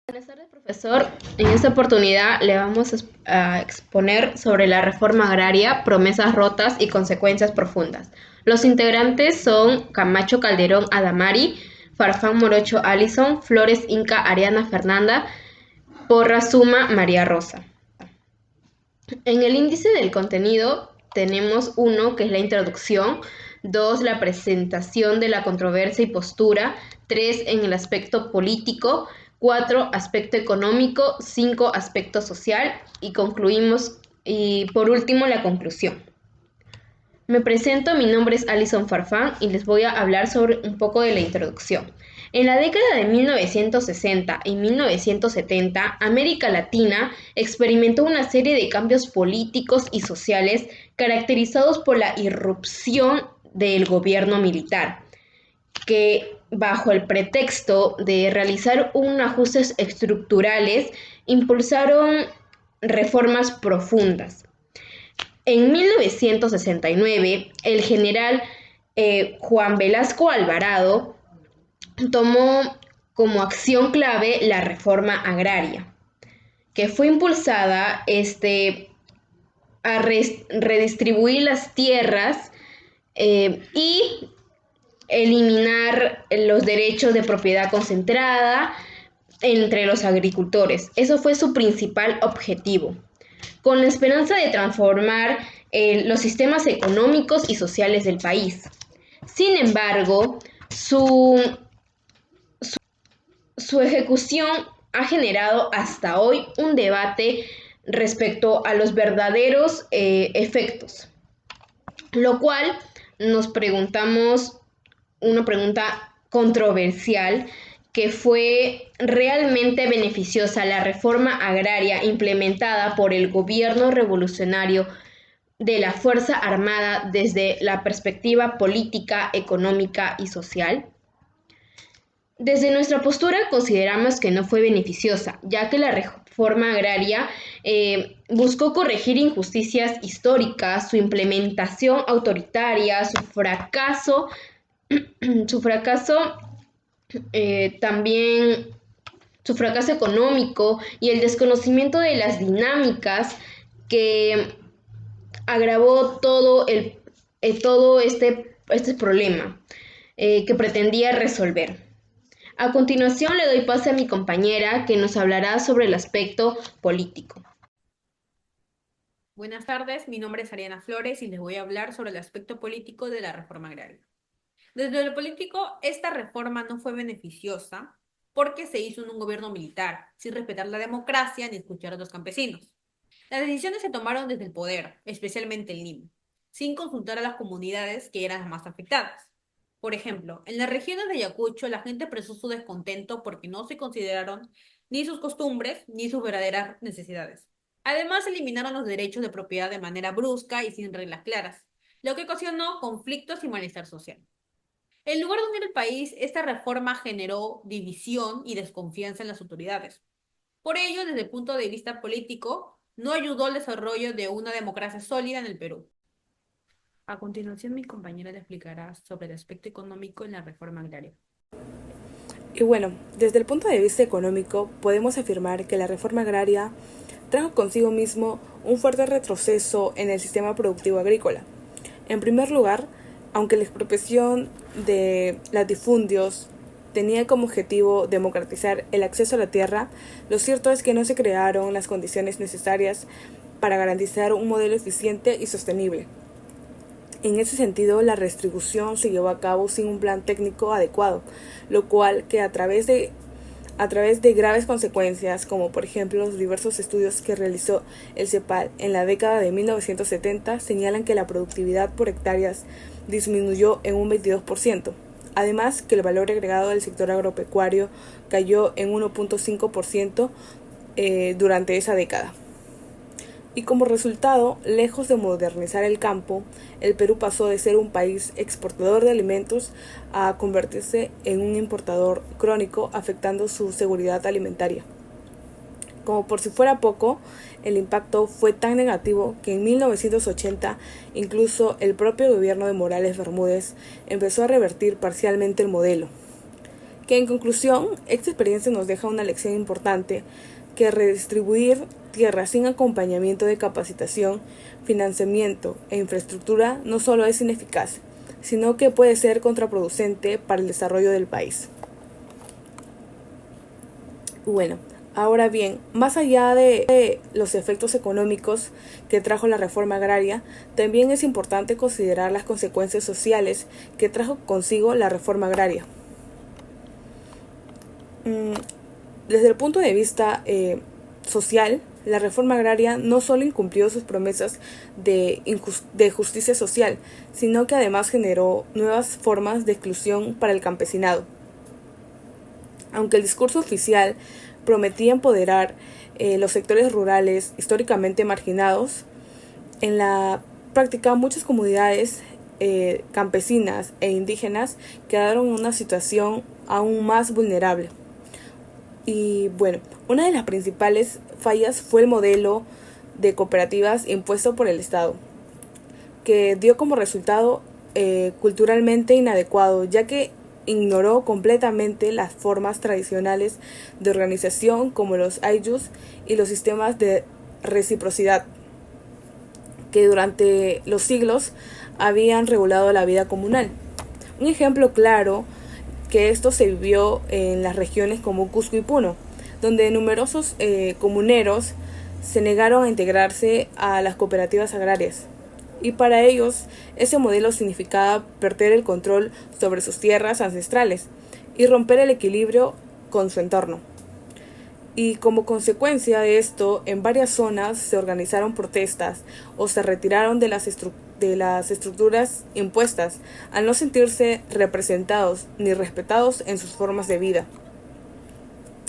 Buenas tardes, profesor. En esta oportunidad le vamos a exponer sobre la reforma agraria, promesas rotas y consecuencias profundas. Los integrantes son Camacho Calderón Adamari, Farfán Morocho Alison, Flores Inca Ariana Fernanda, Porra Suma María Rosa. En el índice del contenido tenemos 1, que es la introducción; 2, la presentación de la controversia y postura; 3, en el aspecto político; 4, aspecto económico; 5, aspecto social; y concluimos, y por último, la conclusión. Me presento, mi nombre es Alison Farfán y les voy a hablar sobre un poco de la introducción. En la década de 1960 y 1970, América Latina experimentó una serie de cambios políticos y sociales caracterizados por la irrupción del gobierno militar, que bajo el pretexto de realizar ajustes estructurales, impulsaron reformas profundas. En 1969, el general Juan Velasco Alvarado tomó como acción clave la reforma agraria, que fue impulsada a redistribuir las tierras y eliminar los derechos de propiedad concentrada entre los agricultores. Eso fue su principal objetivo, con la esperanza de transformar los sistemas económicos y sociales del país. Sin embargo, su ejecución ha generado hasta hoy un debate respecto a los verdaderos efectos, lo cual nos preguntamos una pregunta controversial: que fue realmente beneficiosa la reforma agraria implementada por el gobierno revolucionario de la Fuerza Armada desde la perspectiva política, económica y social. Desde nuestra postura consideramos que no fue beneficiosa, ya que la reforma agraria buscó corregir injusticias históricas; su implementación autoritaria, su fracaso también su fracaso económico y el desconocimiento de las dinámicas que agravó todo este problema que pretendía resolver. A continuación le doy pase a mi compañera, que nos hablará sobre el aspecto político. Buenas tardes, mi nombre es Ariana Flores y les voy a hablar sobre el aspecto político de la reforma agraria. Desde lo político, esta reforma no fue beneficiosa porque se hizo en un gobierno militar, sin respetar la democracia ni escuchar a los campesinos. Las decisiones se tomaron desde el poder, especialmente el Lima, sin consultar a las comunidades que eran las más afectadas. Por ejemplo, en las regiones de Ayacucho la gente expresó su descontento porque no se consideraron ni sus costumbres ni sus verdaderas necesidades. Además, eliminaron los derechos de propiedad de manera brusca y sin reglas claras, lo que ocasionó conflictos y malestar social. En lugar de unir el país, esta reforma generó división y desconfianza en las autoridades. Por ello, desde el punto de vista político, no ayudó al desarrollo de una democracia sólida en el Perú. A continuación, mi compañera le explicará sobre el aspecto económico en la reforma agraria. Y bueno, desde el punto de vista económico, podemos afirmar que la reforma agraria trajo consigo mismo un fuerte retroceso en el sistema productivo agrícola. En primer lugar, aunque la expropiación de latifundios tenía como objetivo democratizar el acceso a la tierra, lo cierto es que no se crearon las condiciones necesarias para garantizar un modelo eficiente y sostenible. En ese sentido, la redistribución se llevó a cabo sin un plan técnico adecuado, lo cual que a través de graves consecuencias, como por ejemplo los diversos estudios que realizó el CEPAL en la década de 1970, señalan que la productividad por hectáreas disminuyó en un 22%. Además, que el valor agregado del sector agropecuario cayó en 1.5% durante esa década. Y como resultado, lejos de modernizar el campo, el Perú pasó de ser un país exportador de alimentos a convertirse en un importador crónico, afectando su seguridad alimentaria. Como por si fuera poco, el impacto fue tan negativo que en 1980 incluso el propio gobierno de Morales Bermúdez empezó a revertir parcialmente el modelo. Que en conclusión, esta experiencia nos deja una lección importante, que redistribuir tierra sin acompañamiento de capacitación, financiamiento e infraestructura no solo es ineficaz, sino que puede ser contraproducente para el desarrollo del país. Bueno, ahora bien, más allá de los efectos económicos que trajo la reforma agraria, también es importante considerar las consecuencias sociales que trajo consigo la reforma agraria. Desde el punto de vista social, la reforma agraria no solo incumplió sus promesas de justicia social, sino que además generó nuevas formas de exclusión para el campesinado. Aunque el discurso oficial prometía empoderar los sectores rurales históricamente marginados, en la práctica muchas comunidades campesinas e indígenas quedaron en una situación aún más vulnerable. Y bueno, una de las principales fallas fue el modelo de cooperativas impuesto por el Estado, que dio como resultado culturalmente inadecuado, ya que ignoró completamente las formas tradicionales de organización como los ayllus y los sistemas de reciprocidad, que durante los siglos habían regulado la vida comunal. Un ejemplo claro que esto se vivió en las regiones como Cusco y Puno, donde numerosos comuneros se negaron a integrarse a las cooperativas agrarias. Y para ellos, ese modelo significaba perder el control sobre sus tierras ancestrales y romper el equilibrio con su entorno. Y como consecuencia de esto, en varias zonas se organizaron protestas o se retiraron de las estructuras impuestas al no sentirse representados ni respetados en sus formas de vida.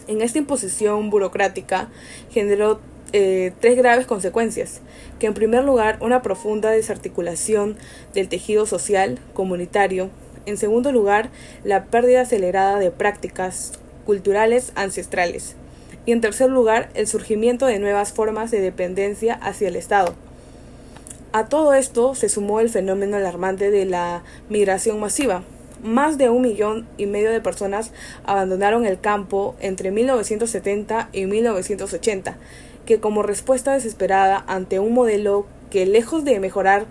En esta imposición burocrática generó tres graves consecuencias, que en primer lugar una profunda desarticulación del tejido social comunitario, en segundo lugar la pérdida acelerada de prácticas culturales ancestrales y en tercer lugar el surgimiento de nuevas formas de dependencia hacia el Estado. A todo esto se sumó el fenómeno alarmante de la migración masiva. Más de 1,5 millones de personas abandonaron el campo entre 1970 y 1980, que como respuesta desesperada ante un modelo que lejos de mejorar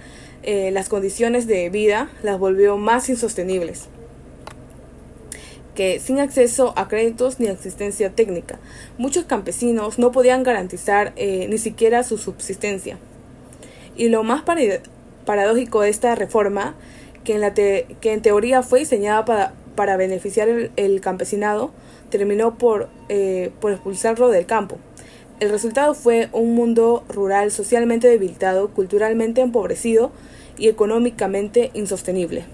las condiciones de vida, las volvió más insostenibles, que sin acceso a créditos ni asistencia técnica, muchos campesinos no podían garantizar ni siquiera su subsistencia. Y lo más paradójico de esta reforma, que en teoría fue diseñada para beneficiar el campesinado, terminó por expulsarlo del campo. El resultado fue un mundo rural socialmente debilitado, culturalmente empobrecido y económicamente insostenible.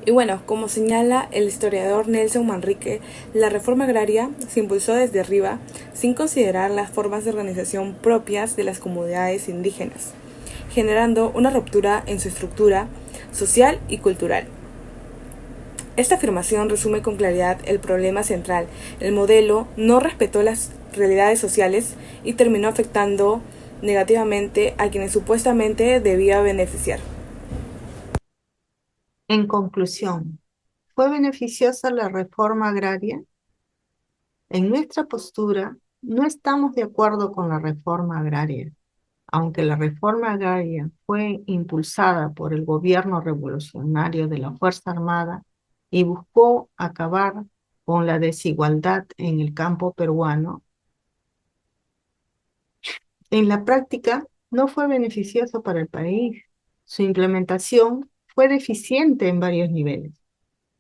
Y bueno, como señala el historiador Nelson Manrique, la reforma agraria se impulsó desde arriba sin considerar las formas de organización propias de las comunidades indígenas, generando una ruptura en su estructura social y cultural. Esta afirmación resume con claridad el problema central. El modelo no respetó las realidades sociales y terminó afectando negativamente a quienes supuestamente debía beneficiar. En conclusión, ¿fue beneficiosa la reforma agraria? En nuestra postura, no estamos de acuerdo con la reforma agraria. Aunque la reforma agraria fue impulsada por el gobierno revolucionario de la Fuerza Armada y buscó acabar con la desigualdad en el campo peruano, en la práctica no fue beneficioso para el país. Su implementación fue deficiente en varios niveles.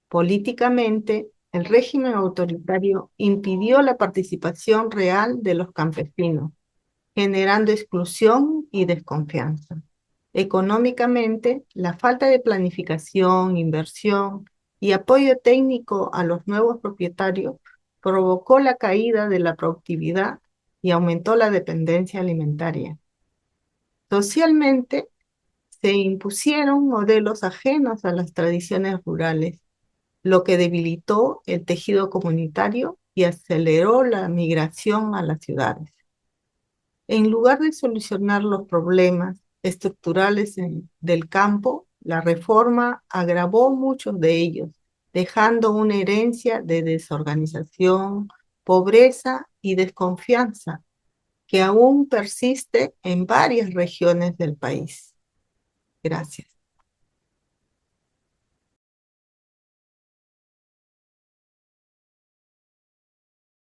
Políticamente, el régimen autoritario impidió la participación real de los campesinos, generando exclusión y desconfianza. Económicamente, la falta de planificación, inversión y apoyo técnico a los nuevos propietarios provocó la caída de la productividad y aumentó la dependencia alimentaria. Socialmente, se impusieron modelos ajenos a las tradiciones rurales, lo que debilitó el tejido comunitario y aceleró la migración a las ciudades. En lugar de solucionar los problemas estructurales del campo, la reforma agravó muchos de ellos, dejando una herencia de desorganización, pobreza y desconfianza que aún persiste en varias regiones del país. Gracias.